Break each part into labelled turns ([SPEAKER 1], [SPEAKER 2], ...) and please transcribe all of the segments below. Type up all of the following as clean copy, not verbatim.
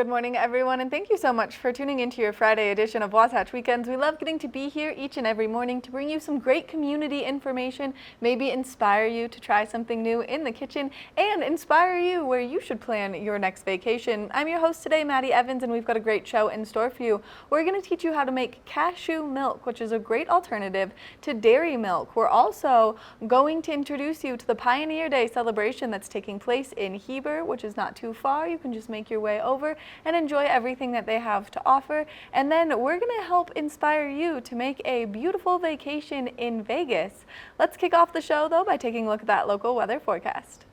[SPEAKER 1] Good morning, everyone, and thank you so much for tuning into your Friday edition of Wasatch Weekends. We love getting to be here each and every morning to bring you some great community information, maybe inspire you to try something new in the kitchen, and inspire you where you should plan your next vacation. I'm your host today, Maddie Evans, and we've got a great show in store for you. We're going to teach you how to make cashew milk, which is a great alternative to dairy milk. We're also going to introduce you to the Pioneer Day celebration that's taking place in Heber, which is not too far. You can just make your way over and enjoy everything that they have to offer. And then we're going to help inspire you to make a beautiful vacation in Vegas. Let's kick off the show, though, by taking a look at that local weather forecast.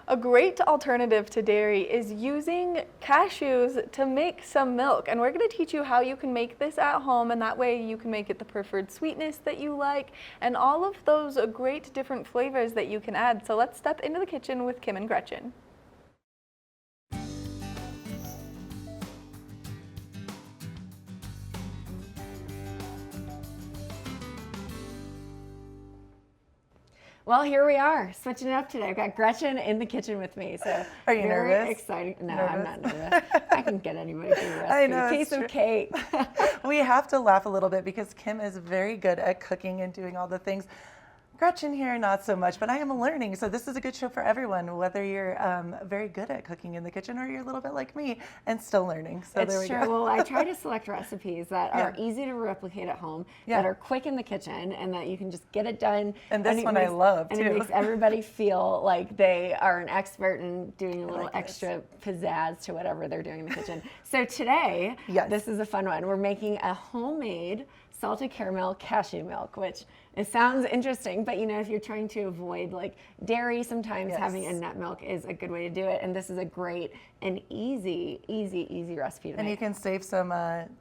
[SPEAKER 1] A great alternative to dairy is using cashews to make some milk, and we're going to teach you how you can make this at home, and that way you can make it the preferred sweetness that you like and all of those great different flavors that you can add. So let's step into the kitchen with Kim and Gretchen.
[SPEAKER 2] Well, here we are, switching it up today. I've got Gretchen in the kitchen with me, so
[SPEAKER 3] are you
[SPEAKER 2] very
[SPEAKER 3] nervous?
[SPEAKER 2] Exciting. No,
[SPEAKER 3] nervous?
[SPEAKER 2] I'm not nervous. I can get anybody through a recipe.
[SPEAKER 3] I know,
[SPEAKER 2] a piece of cake.
[SPEAKER 3] We have to laugh a little bit because Kim is very good at cooking and doing all the things. Gretchen here, not so much, but I am learning. So this is a good show for everyone, whether you're very good at cooking in the kitchen or you're a little bit like me and still learning. So there we go.
[SPEAKER 2] Well, I try to select recipes that are easy to replicate at home, that are quick in the kitchen, and that you can just get it done.
[SPEAKER 3] And this one I love, too.
[SPEAKER 2] And it makes everybody feel like they are an expert in doing a little extra pizzazz to whatever they're doing in the kitchen. So today, this is a fun one. We're making a homemade salted caramel cashew milk, which it sounds interesting, but you know, if you're trying to avoid like dairy, sometimes having a nut milk is a good way to do it. And this is a great and easy recipe to make.
[SPEAKER 3] And you can save some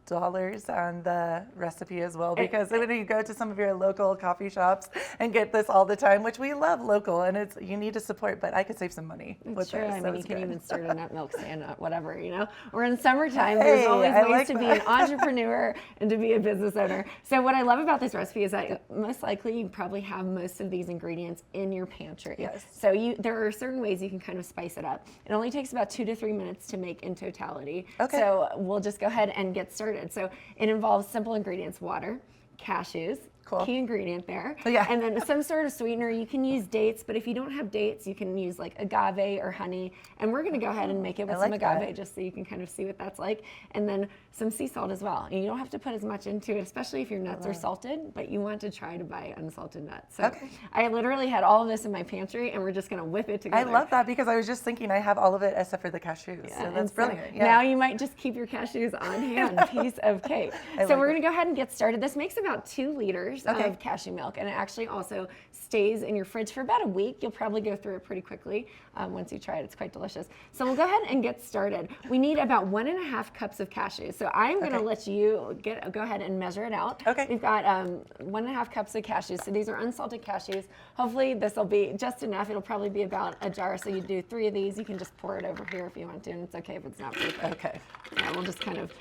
[SPEAKER 3] dollars on the recipe as well, because when you go to some of your local coffee shops and get this all the time, which we love local, and it's you need to support, but I could save some money with this.
[SPEAKER 2] True. I mean, you can even start a nut milk stand, whatever, you know. We're in summertime.
[SPEAKER 3] Hey,
[SPEAKER 2] there's always ways
[SPEAKER 3] like
[SPEAKER 2] to be an entrepreneur and to be a business owner. So what I love about this recipe is that most likely you probably have most of these ingredients in your pantry.
[SPEAKER 3] Yes.
[SPEAKER 2] So there are certain ways you can kind of spice it up. It only takes about 2 to 3 minutes to make in totality.
[SPEAKER 3] Okay.
[SPEAKER 2] So we'll just go ahead and get started. So it involves simple ingredients: water, cashews, key ingredient there. And then some sort of sweetener. You can use dates, but if you don't have dates, you can use like agave or honey. And we're going to go ahead and make it with some agave just so you can kind of see what that's like. And then some sea salt as well. And you don't have to put as much into it, especially if your nuts are salted, but you want to try to buy unsalted nuts. So I literally had all of this in my pantry, and we're just going to whip it together.
[SPEAKER 3] I love that, because I was just thinking I have all of it except for the cashews. So that's brilliant.
[SPEAKER 2] Now you might just keep your cashews on hand, piece of cake. So we're going to go ahead and get started. This makes about 2 liters of cashew milk, and it actually also stays in your fridge for about a week. You'll probably go through it pretty quickly once you try it. It's quite delicious. So we'll go ahead and get started. We need about 1.5 cups of cashews. So I'm going to let you go ahead and measure it out. We've got 1.5 cups of cashews. So these are unsalted cashews. Hopefully this will be just enough. It'll probably be about a jar. So you do 3 of these. You can just pour it over here if you want to, and it's okay if it's not perfect. Yeah, we'll just kind of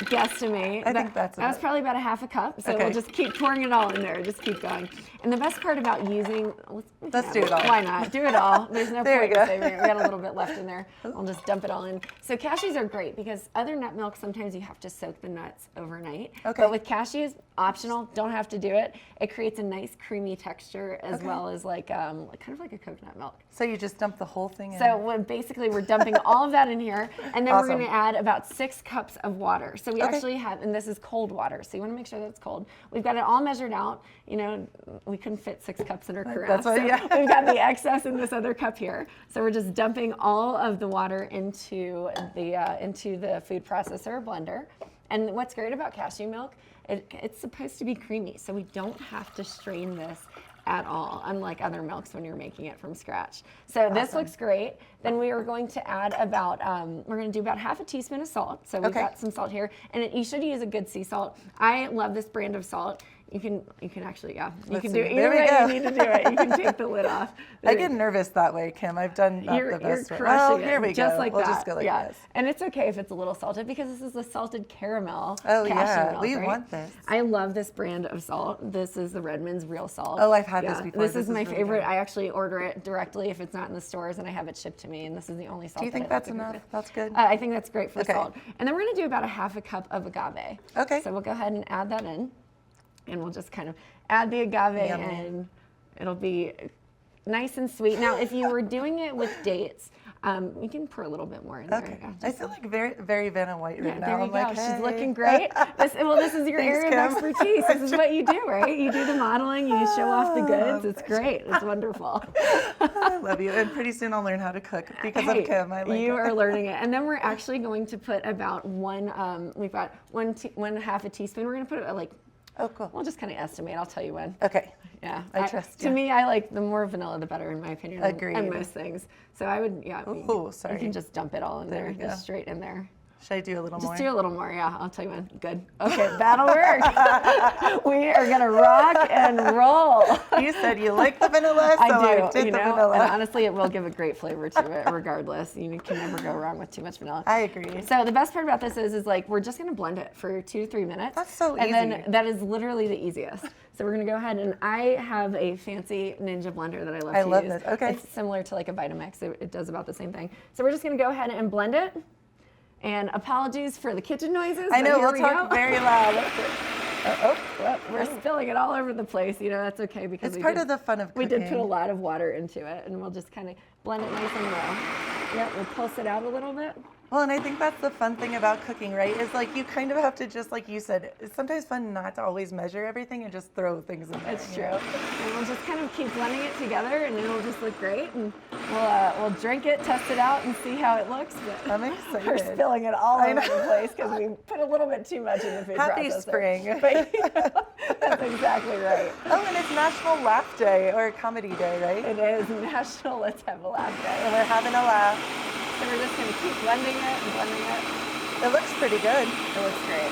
[SPEAKER 2] guesstimate.
[SPEAKER 3] I think that was
[SPEAKER 2] probably about 1/2 cup. So we'll just keep pouring it all in there. Just keep going. And the best part about using,
[SPEAKER 3] let's do it all.
[SPEAKER 2] Why not? Do it all. There's no
[SPEAKER 3] There
[SPEAKER 2] point
[SPEAKER 3] we
[SPEAKER 2] in
[SPEAKER 3] go.
[SPEAKER 2] saving it. We got a little bit left in there. I'll just dump it all in. So cashews are great because other nut milk, sometimes you have to soak the nuts overnight.
[SPEAKER 3] Okay.
[SPEAKER 2] But with cashews, optional, don't have to do it. It creates a nice creamy texture as well as like kind of like a coconut milk.
[SPEAKER 3] So you just dump the whole thing in?
[SPEAKER 2] So basically we're dumping all of that in here, and then we're
[SPEAKER 3] Awesome.
[SPEAKER 2] going to add about 6 cups of water. So we actually have, and this is cold water, so you want to make sure that it's cold. We've got it all measured out. You know, we couldn't fit 6 cups in our carafe.
[SPEAKER 3] That's what, yeah.
[SPEAKER 2] So we've got the excess in this other cup here. So we're just dumping all of the water into the food processor blender. And what's great about cashew milk, it's supposed to be creamy, so we don't have to strain this at all, unlike other milks when you're making it from scratch. So this looks great. Then we are going to add about, we're going to do about half a teaspoon of salt. So we've got some salt here, and you should use a good sea salt. I love this brand of salt. You can actually, you can do it either way you need to do it. You can take the lid off.
[SPEAKER 3] I get nervous that way, Kim. I've done not the best.
[SPEAKER 2] You're
[SPEAKER 3] Well,
[SPEAKER 2] crushing
[SPEAKER 3] here we
[SPEAKER 2] it, just
[SPEAKER 3] go.
[SPEAKER 2] like
[SPEAKER 3] we'll
[SPEAKER 2] that.
[SPEAKER 3] just go like this.
[SPEAKER 2] And it's okay if it's a little salted because this is a salted caramel
[SPEAKER 3] Oh,
[SPEAKER 2] cashew
[SPEAKER 3] yeah.
[SPEAKER 2] milk,
[SPEAKER 3] We
[SPEAKER 2] right?
[SPEAKER 3] want this.
[SPEAKER 2] I love this brand of salt. This is the Redmond's Real Salt.
[SPEAKER 3] Oh, I've had this before.
[SPEAKER 2] This is my
[SPEAKER 3] really
[SPEAKER 2] favorite.
[SPEAKER 3] good.
[SPEAKER 2] I actually order it directly if it's not in the stores, and I have it shipped to me, and this is the only salt.
[SPEAKER 3] Do you think that's enough? That's good?
[SPEAKER 2] I think that's great for
[SPEAKER 3] Okay.
[SPEAKER 2] salt. And then we're going to do about a half a cup of agave.
[SPEAKER 3] Okay.
[SPEAKER 2] So we'll go ahead and add that in, and we'll just kind of add the agave
[SPEAKER 3] Yummy.
[SPEAKER 2] in. It'll be nice and sweet. Now, if you were doing it with dates, you can pour a little bit more in there.
[SPEAKER 3] Okay.
[SPEAKER 2] Yeah,
[SPEAKER 3] I feel like very Vanna White right now.
[SPEAKER 2] there you
[SPEAKER 3] I'm
[SPEAKER 2] go.
[SPEAKER 3] like,
[SPEAKER 2] She's
[SPEAKER 3] hey.
[SPEAKER 2] looking great. This is your
[SPEAKER 3] Thanks,
[SPEAKER 2] area
[SPEAKER 3] Kim.
[SPEAKER 2] of expertise. This is what you do, right? You do the modeling, you show off the goods. It's great. It's wonderful.
[SPEAKER 3] I love you. And pretty soon I'll learn how to cook because of Kim. I like
[SPEAKER 2] you
[SPEAKER 3] it.
[SPEAKER 2] are learning it. And then we're actually going to put about we've got one half a teaspoon. We're going to put it like,
[SPEAKER 3] Oh, cool.
[SPEAKER 2] we'll just kind of estimate. I'll tell you when.
[SPEAKER 3] Okay.
[SPEAKER 2] Yeah,
[SPEAKER 3] I trust
[SPEAKER 2] To
[SPEAKER 3] you.
[SPEAKER 2] me, I like the more vanilla, the better, in my opinion.
[SPEAKER 3] Agreed.
[SPEAKER 2] And most things. So I would,
[SPEAKER 3] Ooh, sorry.
[SPEAKER 2] You can just dump it all in there,
[SPEAKER 3] we go.
[SPEAKER 2] just straight in there.
[SPEAKER 3] Should I do a little more?
[SPEAKER 2] Just do a little more, yeah. I'll tell you when. Good. Okay, that'll work. We are gonna rock and roll.
[SPEAKER 3] You said you like the vanilla, so
[SPEAKER 2] I do.
[SPEAKER 3] I did
[SPEAKER 2] you
[SPEAKER 3] the
[SPEAKER 2] know,
[SPEAKER 3] vanilla.
[SPEAKER 2] and honestly, it will give a great flavor to it, regardless. You can never go wrong with too much vanilla.
[SPEAKER 3] I agree.
[SPEAKER 2] So the best part about this is like we're just gonna blend it for 2 to 3 minutes.
[SPEAKER 3] That's so
[SPEAKER 2] and
[SPEAKER 3] easy.
[SPEAKER 2] then that is literally the easiest. So we're gonna go ahead, and I have a fancy Ninja blender that I love to use.
[SPEAKER 3] love this. Okay.
[SPEAKER 2] It's similar to like a Vitamix. It does about the same thing. So we're just gonna go ahead and blend it. And apologies for the kitchen noises.
[SPEAKER 3] I
[SPEAKER 2] but
[SPEAKER 3] know,
[SPEAKER 2] here
[SPEAKER 3] we'll
[SPEAKER 2] we
[SPEAKER 3] talk
[SPEAKER 2] go.
[SPEAKER 3] very loud.
[SPEAKER 2] Well, we're spilling it all over the place. You know, that's okay because
[SPEAKER 3] It's
[SPEAKER 2] we
[SPEAKER 3] part
[SPEAKER 2] did,
[SPEAKER 3] of the fun of
[SPEAKER 2] we
[SPEAKER 3] cooking.
[SPEAKER 2] did put a lot of water into it, and we'll just kind of blend it nice and low. Yep, we'll pulse it out a little bit.
[SPEAKER 3] Well, and I think that's the fun thing about cooking, right? Is like you kind of have to just, like you said, it's sometimes fun not to always measure everything and just throw things in there.
[SPEAKER 2] It's
[SPEAKER 3] you
[SPEAKER 2] true.
[SPEAKER 3] know?
[SPEAKER 2] And we'll just kind of keep blending it together, and it'll just look great. And we'll drink it, test it out, and see how it looks. But
[SPEAKER 3] I'm excited.
[SPEAKER 2] we're spilling it all
[SPEAKER 3] I
[SPEAKER 2] over
[SPEAKER 3] know.
[SPEAKER 2] the place because we put a little bit too much in the food
[SPEAKER 3] Happy
[SPEAKER 2] processor.
[SPEAKER 3] spring.
[SPEAKER 2] But, that's exactly right.
[SPEAKER 3] Oh, and it's National Laugh Day or Comedy Day, right?
[SPEAKER 2] It is National Let's Have a Laugh Day.
[SPEAKER 3] And we're having a laugh.
[SPEAKER 2] So we're just going to keep blending it and blending it.
[SPEAKER 3] It looks pretty good.
[SPEAKER 2] It looks great.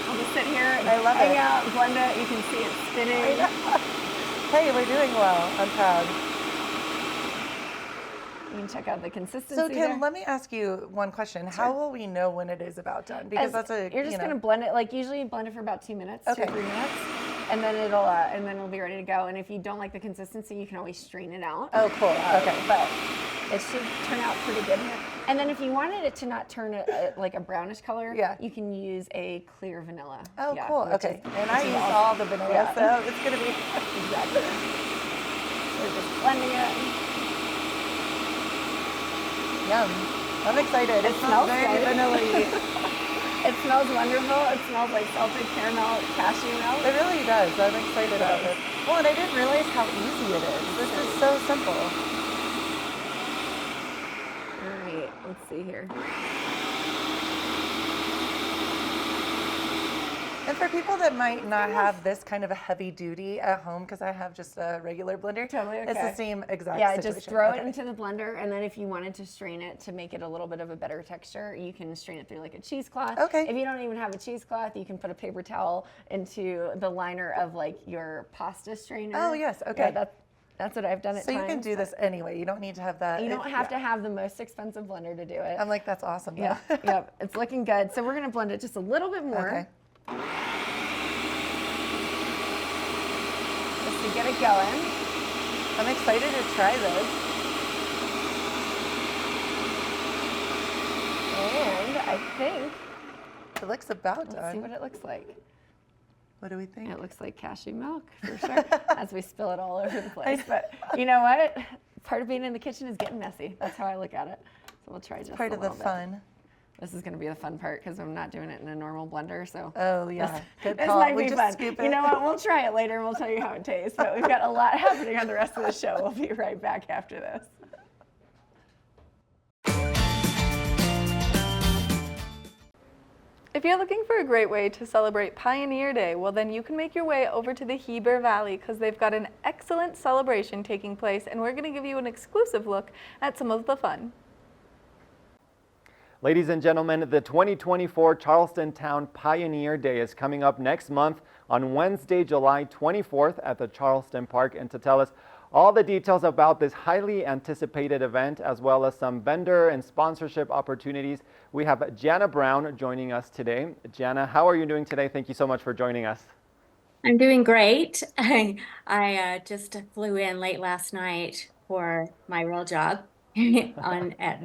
[SPEAKER 2] I'll just sit here and
[SPEAKER 3] I love
[SPEAKER 2] hang
[SPEAKER 3] it.
[SPEAKER 2] out, blend it. You can see it spinning.
[SPEAKER 3] Hey, we're doing well. I'm proud.
[SPEAKER 2] You can check out the consistency
[SPEAKER 3] So, Kim,
[SPEAKER 2] there.
[SPEAKER 3] let me ask you one question. How will we know when it is about done? Because that's a
[SPEAKER 2] You're just going to blend it. Like usually, you blend it for about 2 minutes,
[SPEAKER 3] Okay.
[SPEAKER 2] 2 or 3 minutes, and then it'll be ready to go. And if you don't like the consistency, you can always strain it out.
[SPEAKER 3] Oh, cool. Okay.
[SPEAKER 2] But it should turn out pretty good here. And then if you wanted it to not turn like a brownish color,
[SPEAKER 3] Yeah.
[SPEAKER 2] you can use a clear vanilla.
[SPEAKER 3] Oh,
[SPEAKER 2] Yeah,
[SPEAKER 3] cool.
[SPEAKER 2] which
[SPEAKER 3] Okay.
[SPEAKER 2] is-
[SPEAKER 3] And
[SPEAKER 2] which
[SPEAKER 3] I
[SPEAKER 2] is
[SPEAKER 3] use
[SPEAKER 2] awesome.
[SPEAKER 3] all the vanilla,
[SPEAKER 2] Yeah.
[SPEAKER 3] so it's going to be.
[SPEAKER 2] Exactly. We're just blending it.
[SPEAKER 3] Yum. I'm excited. It
[SPEAKER 2] smells
[SPEAKER 3] smells very
[SPEAKER 2] good.
[SPEAKER 3] vanilla-y.
[SPEAKER 2] It smells wonderful. It smells like salted caramel cashew milk.
[SPEAKER 3] It really does. I'm excited about this. Well, and I didn't realize how easy it is. This is so simple.
[SPEAKER 2] All right, let's see here.
[SPEAKER 3] And for people that might not have this kind of a heavy duty at home, because I have just a regular blender,
[SPEAKER 2] Totally
[SPEAKER 3] it's
[SPEAKER 2] okay.
[SPEAKER 3] the same exact
[SPEAKER 2] Yeah,
[SPEAKER 3] situation.
[SPEAKER 2] just throw
[SPEAKER 3] Okay.
[SPEAKER 2] it into the blender, and then if you wanted to strain it to make it a little bit of a better texture, you can strain it through like a cheesecloth.
[SPEAKER 3] Okay.
[SPEAKER 2] If you don't even have a cheesecloth, you can put a paper towel into the liner of like your pasta strainer.
[SPEAKER 3] Oh, yes, okay.
[SPEAKER 2] Yeah, that's what I've done at
[SPEAKER 3] So you
[SPEAKER 2] times.
[SPEAKER 3] can do this anyway. You don't need to have that.
[SPEAKER 2] You don't have to have the most expensive blender to do it.
[SPEAKER 3] I'm like, that's awesome.
[SPEAKER 2] Yeah, yep. It's looking good. So we're gonna blend it just a little bit more.
[SPEAKER 3] Okay.
[SPEAKER 2] Just to get it going.
[SPEAKER 3] I'm excited to try this.
[SPEAKER 2] And I think
[SPEAKER 3] It looks about
[SPEAKER 2] let's see
[SPEAKER 3] done.
[SPEAKER 2] what it looks like.
[SPEAKER 3] What do we think?
[SPEAKER 2] It looks like cashew milk for sure, as we spill it all over the place. But you know what? Part of being in the kitchen is getting messy. That's how I look at it. So we'll try just
[SPEAKER 3] Part
[SPEAKER 2] a
[SPEAKER 3] of the
[SPEAKER 2] little bit.
[SPEAKER 3] fun.
[SPEAKER 2] This is going to be the fun part because I'm not doing it in a normal blender. So
[SPEAKER 3] Oh yeah, good
[SPEAKER 2] this
[SPEAKER 3] call.
[SPEAKER 2] might
[SPEAKER 3] We
[SPEAKER 2] be
[SPEAKER 3] just
[SPEAKER 2] fun.
[SPEAKER 3] scoop
[SPEAKER 2] You
[SPEAKER 3] it.
[SPEAKER 2] know what? We'll try it later and we'll tell you how it tastes. But we've got a lot happening on the rest of the show. We'll be right back after this.
[SPEAKER 1] If you're looking for a great way to celebrate Pioneer Day, well then you can make your way over to the Heber Valley because they've got an excellent celebration taking place, and we're going to give you an exclusive look at some of the fun.
[SPEAKER 4] Ladies and gentlemen, the 2024 Charleston Town Pioneer Day is coming up next month on Wednesday, July 24th at the Charleston Park. And to tell us all the details about this highly anticipated event, as well as some vendor and sponsorship opportunities, we have Jana Brown joining us today. Jana, how are you doing today? Thank you so much for joining us.
[SPEAKER 5] I'm doing great. I just flew in late last night for my real job at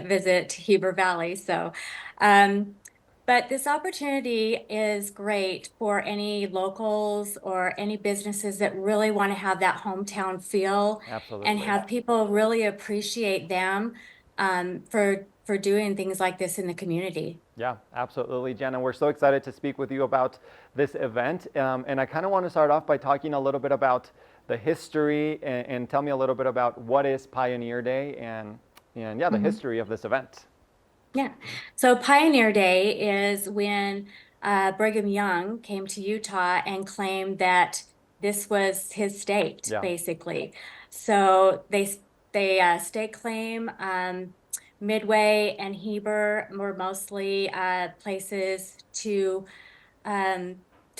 [SPEAKER 5] Visit Heber Valley. So, but this opportunity is great for any locals or any businesses that really want to have that hometown feel and
[SPEAKER 4] Absolutely.
[SPEAKER 5] have people really appreciate them for doing things like this in the community.
[SPEAKER 4] Yeah, absolutely, Jana. We're so excited to speak with you about this event. And I kind of want to start off by talking a little bit about the history and tell me a little bit about what is Pioneer Day and yeah, the history of this event.
[SPEAKER 5] Yeah. So Pioneer Day is when Brigham Young came to Utah and claimed that this was his state,
[SPEAKER 4] Yeah.
[SPEAKER 5] basically. So they stake claim Midway and Heber were mostly places to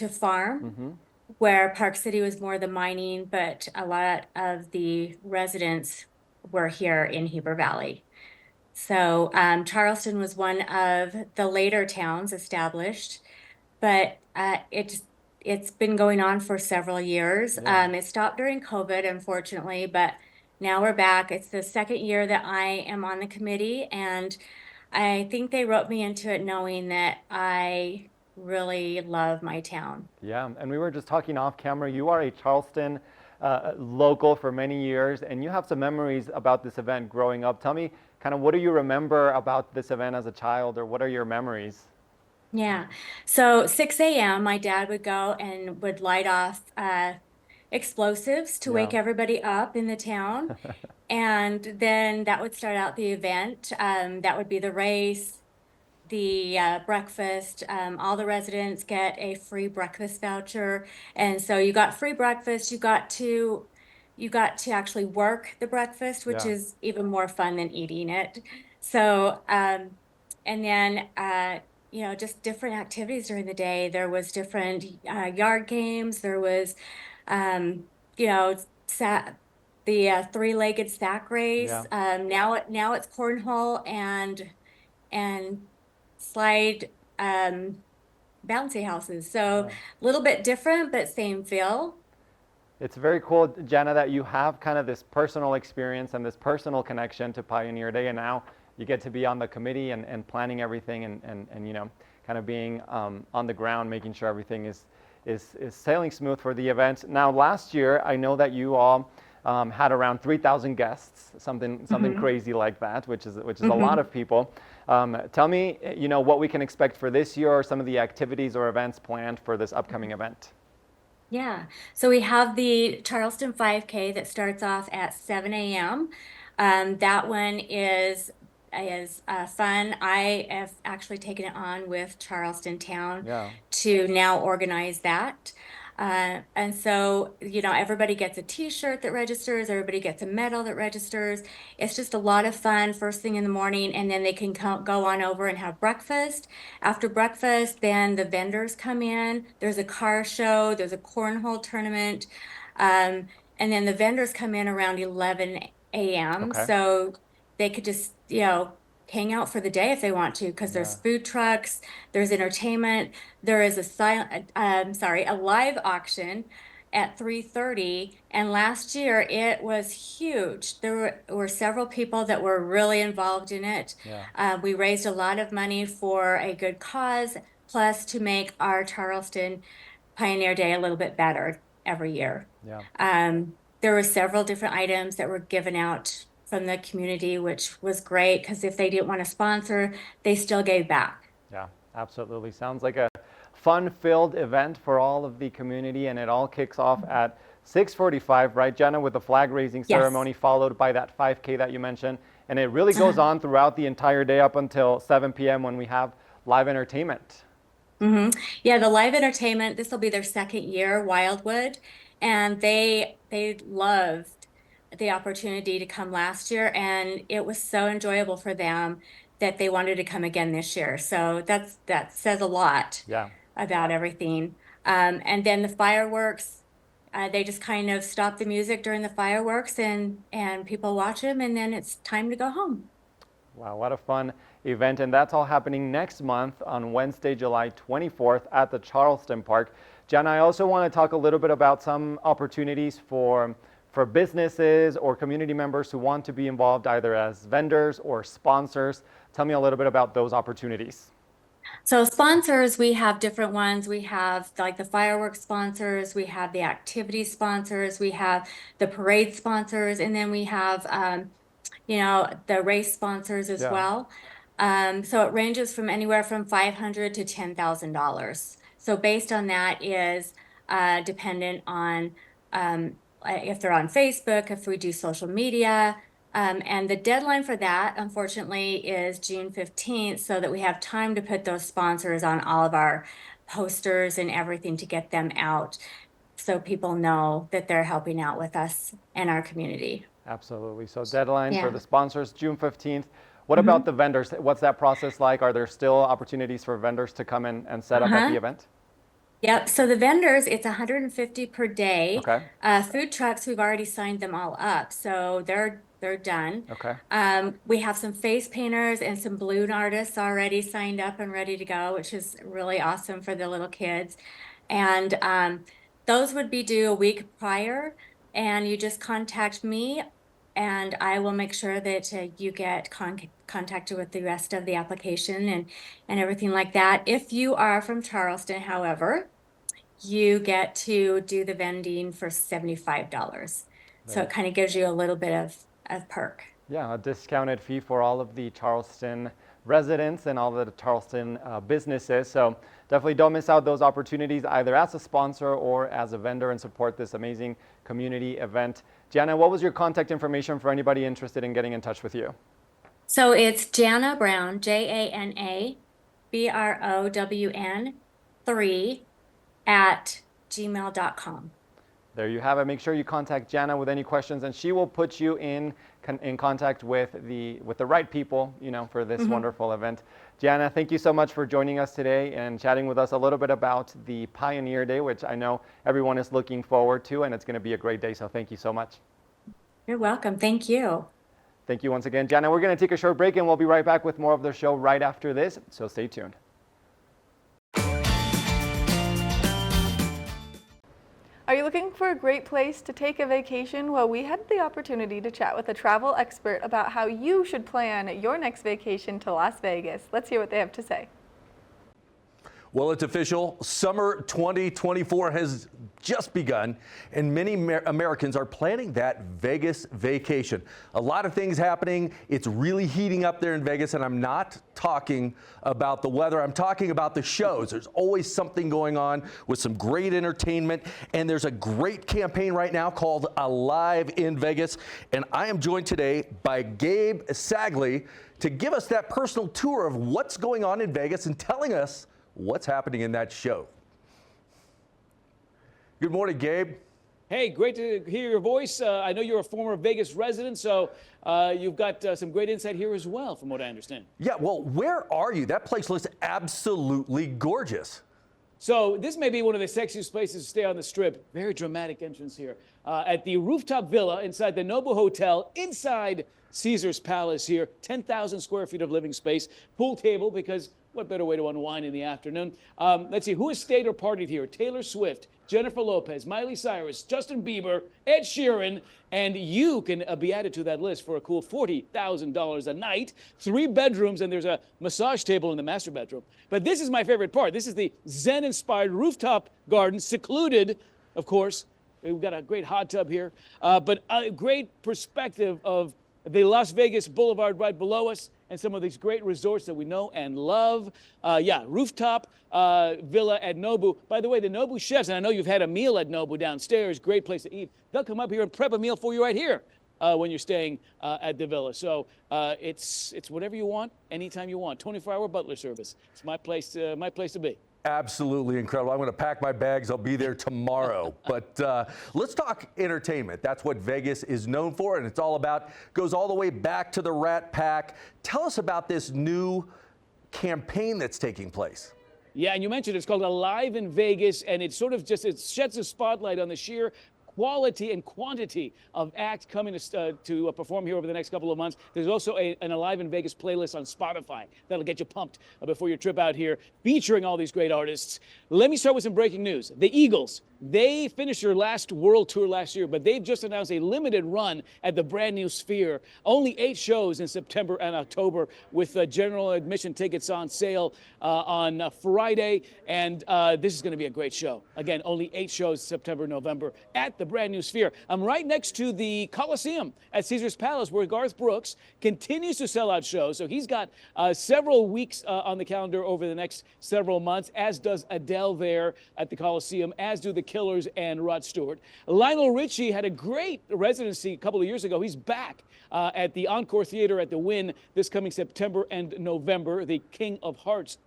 [SPEAKER 5] farm, where Park City was more the mining, but a lot of the residents were here in Heber Valley. So Charleston was one of the later towns established, but it's been going on for several years.
[SPEAKER 4] Yeah.
[SPEAKER 5] It stopped during COVID, unfortunately, but now we're back. It's the second year that I am on the committee, and I think they wrote me into it knowing that I really love my town.
[SPEAKER 4] Yeah, and we were just talking off camera. You are a Charleston local for many years, and you have some memories about this event growing up. Tell me, kind of, what do you remember about this event as a child, or what are your memories?
[SPEAKER 5] Yeah. So 6 a.m., my dad would go and would light off explosives to wake
[SPEAKER 4] Yeah.
[SPEAKER 5] everybody up in the town. And then that would start out the event. That would be the race, the breakfast. All the residents get a free breakfast voucher. And so you got free breakfast. You got to actually work the breakfast, which
[SPEAKER 4] Yeah.
[SPEAKER 5] is even more fun than eating it. So, and then, just different activities during the day. There was different yard games. There was, um, you know, the three-legged sack race.
[SPEAKER 4] Yeah.
[SPEAKER 5] Now it's cornhole and slide bouncy houses. So
[SPEAKER 4] Yeah.
[SPEAKER 5] a little bit different, but same feel.
[SPEAKER 4] It's very cool, Jana, that you have kind of this personal experience and this personal connection to Pioneer Day, and now you get to be on the committee and planning everything and kind of being on the ground, making sure everything is sailing smooth for the event. Now, last year, I know that you all had around 3,000 guests, something crazy like that, which is a lot of people. Tell me, what we can expect for this year, or some of the activities or events planned for this upcoming event.
[SPEAKER 5] Yeah. So we have the Charleston 5K that starts off at 7 a.m. That one is fun. I have actually taken it on with Charleston Town
[SPEAKER 4] Yeah.
[SPEAKER 5] to now organize that. And so, everybody gets a t-shirt that registers, everybody gets a medal that registers. It's just a lot of fun first thing in the morning, and then they can go on over and have breakfast. After breakfast, then the vendors come in. There's a car show, there's a cornhole tournament, and then the vendors come in around 11 a.m.
[SPEAKER 4] Okay.
[SPEAKER 5] So they could just, hang out for the day if they want to, because there's food trucks, there's entertainment, there is a live auction at 3:30, and last year it was huge. There were several people that were really involved in it. We raised a lot of money for a good cause, plus to make our Charleston Pioneer Day a little bit better every year. There were several different items that were given out from the community, which was great, because if they didn't want to sponsor, they still gave back.
[SPEAKER 4] Yeah, absolutely. Sounds like a fun-filled event for all of the community, and it all kicks off at 6:45, right, Jenna, with the flag raising ceremony, followed by that 5K that you mentioned. And it really goes on throughout the entire day up until 7 p.m. when we have live entertainment.
[SPEAKER 5] Yeah, the live entertainment, this will be their second year, Wildwood, and they loved the opportunity to come last year, and it was so enjoyable for them that they wanted to come again this year. So that says a lot about everything. And then the fireworks, they just kind of stop the music during the fireworks, and people watch them, and then it's time to go home.
[SPEAKER 4] Wow, what a fun event. And that's all happening next month on Wednesday, July 24th at the Charleston Park. Jen, I also want to talk a little bit about some opportunities for businesses or community members who want to be involved either as vendors or sponsors. Tell me a little bit about those opportunities.
[SPEAKER 5] So sponsors, we have different ones. We have like the fireworks sponsors, we have the activity sponsors, we have the parade sponsors, and then we have the race sponsors as well. So it ranges from anywhere from $500 to $10,000. So based on that is dependent on if they're on Facebook, if we do social media. And the deadline for that, unfortunately, is June 15th, so that we have time to put those sponsors on all of our posters and everything to get them out, so people know that they're helping out with us and our community.
[SPEAKER 4] Absolutely. So deadline for the sponsors, June 15th. What about the vendors? What's that process like? Are there still opportunities for vendors to come in and set up at the event?
[SPEAKER 5] Yep. So the vendors, it's $150 per day.
[SPEAKER 4] Okay.
[SPEAKER 5] Food trucks, we've already signed them all up, so they're done.
[SPEAKER 4] Okay.
[SPEAKER 5] We have some face painters and some balloon artists already signed up and ready to go, which is really awesome for the little kids. And those would be due a week prior, and you just contact me, and I will make sure that you get contacted with the rest of the application and everything like that. If you are from Charleston, however, you get to do the vending for $75. So it kind of gives you a little bit of perk.
[SPEAKER 4] Yeah, a discounted fee for all of the Charleston residents and all the Charleston businesses. So definitely don't miss out those opportunities either as a sponsor or as a vendor, and support this amazing community event. Jana, what was your contact information for anybody interested in getting in touch with you?
[SPEAKER 5] So it's Jana Brown, JanaBrown 3 at gmail.com.
[SPEAKER 4] There you have it. Make sure you contact Jana with any questions, and she will put you in contact with the right people, for this wonderful event. Jana, thank you so much for joining us today and chatting with us a little bit about the Pioneer Day, which I know everyone is looking forward to, and it's going to be a great day. So thank you so much.
[SPEAKER 5] You're welcome. Thank you.
[SPEAKER 4] Thank you once again, Jana. We're going to take a short break, and we'll be right back with more of the show right after this. So stay tuned.
[SPEAKER 1] Are you looking for a great place to take a vacation? Well, we had the opportunity to chat with a travel expert about how you should plan your next vacation to Las Vegas. Let's hear what they have to say.
[SPEAKER 6] Well, it's official. Summer 2024 has just begun, and many Americans are planning that Vegas vacation. A lot of things happening. It's really heating up there in Vegas, and I'm not talking about the weather. I'm talking about the shows. There's always something going on with some great entertainment, and there's a great campaign right now called Alive in Vegas, and I am joined today by Gabe Sagley to give us that personal tour of what's going on in Vegas and telling us what's happening in that show. Good morning, Gabe.
[SPEAKER 7] Hey, great to hear your voice. I know you're a former Vegas resident, so you've got some great insight here as well, from what I understand.
[SPEAKER 6] Yeah, well, where are you? That place looks absolutely gorgeous.
[SPEAKER 7] So this may be one of the sexiest places to stay on the Strip. Very dramatic entrance here. At the rooftop villa inside the Nobu Hotel, inside Caesar's Palace here. 10,000 square feet of living space. Pool table, because what better way to unwind in the afternoon? Let's see, who has stayed or partied here? Taylor Swift, Jennifer Lopez, Miley Cyrus, Justin Bieber, Ed Sheeran, and you can be added to that list for a cool $40,000 a night. 3 bedrooms, and there's a massage table in the master bedroom. But this is my favorite part. This is the Zen-inspired rooftop garden, secluded, of course. We've got a great hot tub here, but a great perspective of the Las Vegas Boulevard right below us, and some of these great resorts that we know and love. Rooftop villa at Nobu. By the way, the Nobu chefs, and I know you've had a meal at Nobu downstairs, great place to eat. They'll come up here and prep a meal for you right here when you're staying at the villa. So it's whatever you want, anytime you want. 24-hour butler service. It's my place to be.
[SPEAKER 6] Absolutely incredible. I'm going to pack my bags. I'll be there tomorrow. But let's talk entertainment. That's what Vegas is known for, and it's all about, goes all the way back to the Rat Pack. Tell us about this new campaign that's taking place.
[SPEAKER 7] Yeah, and you mentioned it's called Alive in Vegas, and it sort of just, it sheds a spotlight on the sheer quality and quantity of acts coming to perform here over the next couple of months. There's also an Alive in Vegas playlist on Spotify that'll get you pumped before your trip out here, featuring all these great artists. Let me start with some breaking news. The Eagles, they finished their last world tour last year, but they've just announced a limited run at the brand new Sphere. Only 8 shows in September and October, with general admission tickets on sale on Friday. And this is going to be a great show. Again, only 8 shows September, November at the brand new Sphere. I'm right next to the Coliseum at Caesar's Palace, where Garth Brooks continues to sell out shows. So he's got several weeks on the calendar over the next several months, as does Adele there at the Coliseum, as do the Killers and Rod Stewart. Lionel Richie had a great residency a couple of years ago. He's back at the Encore Theater at the Wynn this coming September and November, the King of Hearts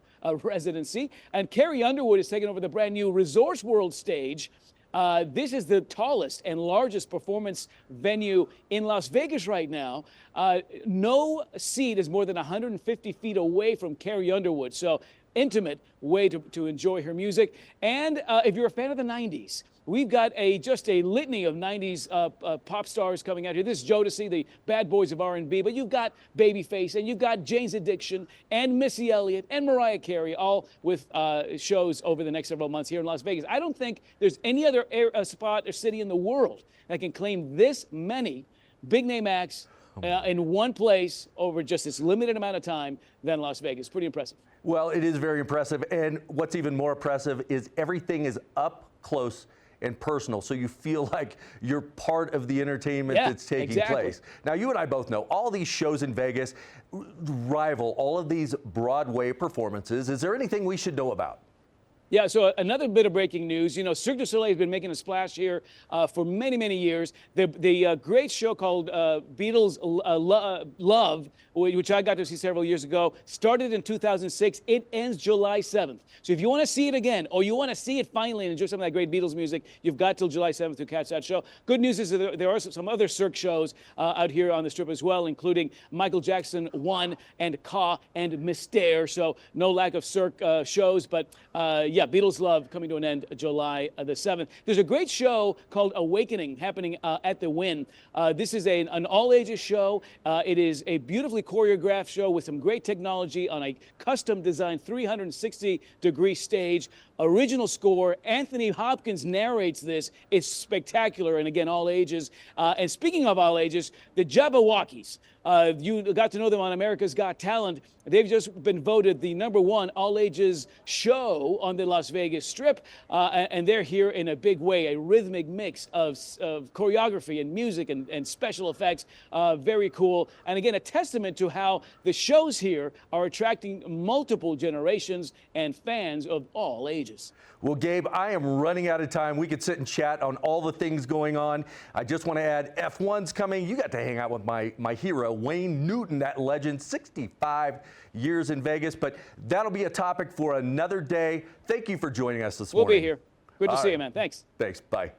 [SPEAKER 7] residency. And Carrie Underwood is taking over the brand new Resorts World stage. This is the tallest and largest performance venue in Las Vegas right now. No seat is more than 150 feet away from Carrie Underwood. So intimate way to enjoy her music. And if you're a fan of the 90s, we've got just a litany of 90s pop stars coming out here. This is Jodeci, the bad boys of R&B, but you've got Babyface, and you've got Jane's Addiction, and Missy Elliott, and Mariah Carey, all with shows over the next several months here in Las Vegas. I don't think there's any other spot or city in the world that can claim this many big-name acts in one place over just this limited amount of time than Las Vegas. Pretty impressive.
[SPEAKER 6] Well, it is very impressive, and what's even more impressive is everything is up close and personal, so you feel like you're part of the entertainment that's taking place. Now, you and I both know all these shows in Vegas rival all of these Broadway performances. Is there anything we should know about?
[SPEAKER 7] Yeah, so another bit of breaking news. You know, Cirque du Soleil has been making a splash here for many, many years. The great show called Beatles Love, which I got to see several years ago, started in 2006. It ends July 7th. So if you want to see it again, or you want to see it finally and enjoy some of that great Beatles music, you've got till July 7th to catch that show. Good news is that there are some other Cirque shows out here on the Strip as well, including Michael Jackson 1 and Ka and Mystère. So no lack of Cirque shows, but yeah, Beatles Love coming to an end July the 7th. There's a great show called Awakening happening at the Wynn. This is an all-ages show. It is a beautifully choreographed show with some great technology on a custom-designed 360-degree stage. Original score. Anthony Hopkins narrates this. It's spectacular, and again, all ages. And speaking of all ages, the Jabberwockies. You got to know them on America's Got Talent. They've just been voted the #1 all-ages show on the Las Vegas Strip, and they're here in a big way, a rhythmic mix of choreography and music and special effects. Very cool. And again, a testament to how the shows here are attracting multiple generations and fans of all ages.
[SPEAKER 6] Well, Gabe, I am running out of time. We could sit and chat on all the things going on. I just want to add, F1's coming. You got to hang out with my hero, Wayne Newton, that legend, 65 years in Vegas. But that'll be a topic for another day. Thank you for joining us this morning.
[SPEAKER 7] We'll be here. Good to see you, man. Thanks.
[SPEAKER 6] Thanks. Bye.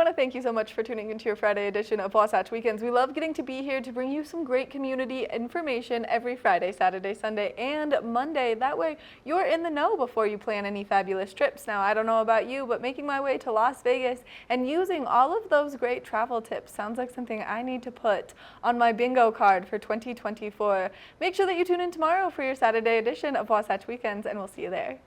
[SPEAKER 1] want to thank you so much for tuning into your Friday edition of Wasatch Weekends. We love getting to be here to bring you some great community information every Friday, Saturday, Sunday, and Monday. That way you're in the know before you plan any fabulous trips. Now, I don't know about you, but making my way to Las Vegas and using all of those great travel tips sounds like something I need to put on my bingo card for 2024. Make sure that you tune in tomorrow for your Saturday edition of Wasatch Weekends, and we'll see you there.